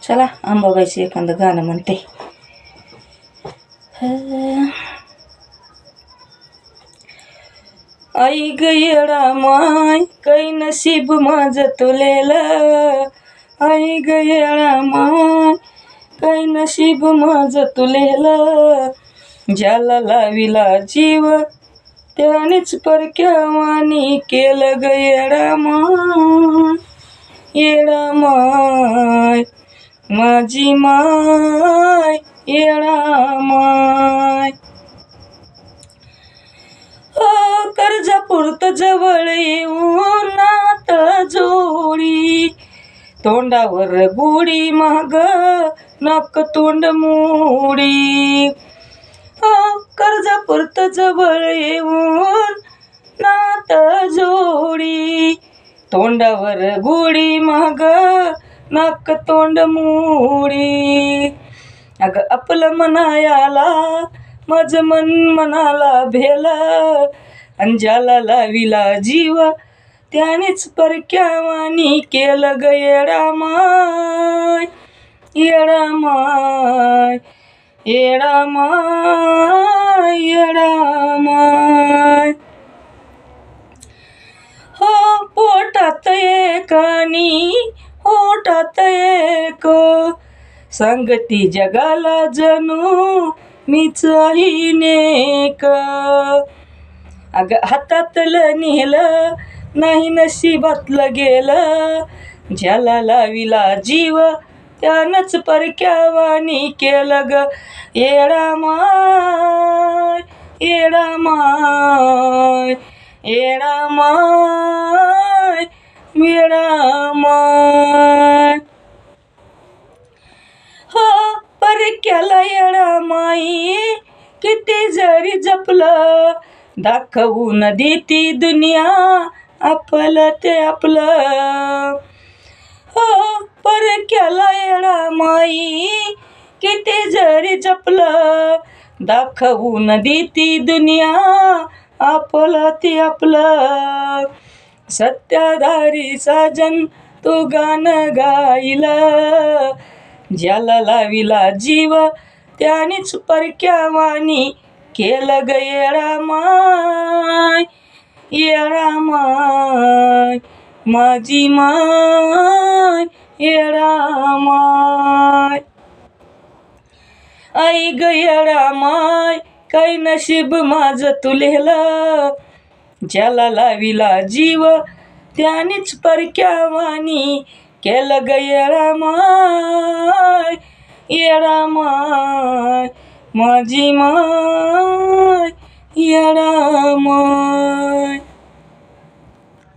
चला अंबाबाईचं एखादं गाणं म्हणते. आई ग येडा माय काही नशीब माझं तुलेलं. आई ग येडा माय काही नशीब माझं तुलेलं. ज्याला लाविला जीव त्यानेच परक्यावानी केलं ग येडा माय. येडा माय माझी माय येडा माय. कर्जपुरत जवळ येऊन नात जोडी. तोंडावर गुढी माग नाक तोंड मोडी. कर्जपुरत जवळ येऊन नात जोडी. तोंडावर गुढी माग नाक तोंड मोडी. अग आपलं मनायाला माझं मन मनाला भेला. आणि ज्याला लाविला जीव त्यानेच परक्यावानी केलं ग येडा माय. येडा माय येडा माय येडा माय. हो पोटात एक आणि होटात एक. सांगती जगाला जणू मीच आहे नेक. अग हातातलं नेलं नाही नशिबातलं गेलं. ज्याला लाविला जीव त्यानंच परक्यावानी केलं ग येडा माय. येडा माय येडा माय येडा माय. हो परक्याला येडा माई किती जरी जपलं. दाखवून देती दुनिया आपलं ते आपलं. हो परक्याला येडा माई किती जरी जपलं. दाखवून देती दुनिया आपलं ते आपलं. सत्याधारी साजन तू गाणं गायलं. ज्याला लाविला जीव त्यानेच परक्यावानी केलं ग येडा माय. येडा माय माझी माय येडा माय. आई ग येडा माय काही नशीब माझं तुलेलं. ज्याला लाविला जीव त्यानेच परक्यावानी केलं ग येडा माय. येडा माय माझी माय येडा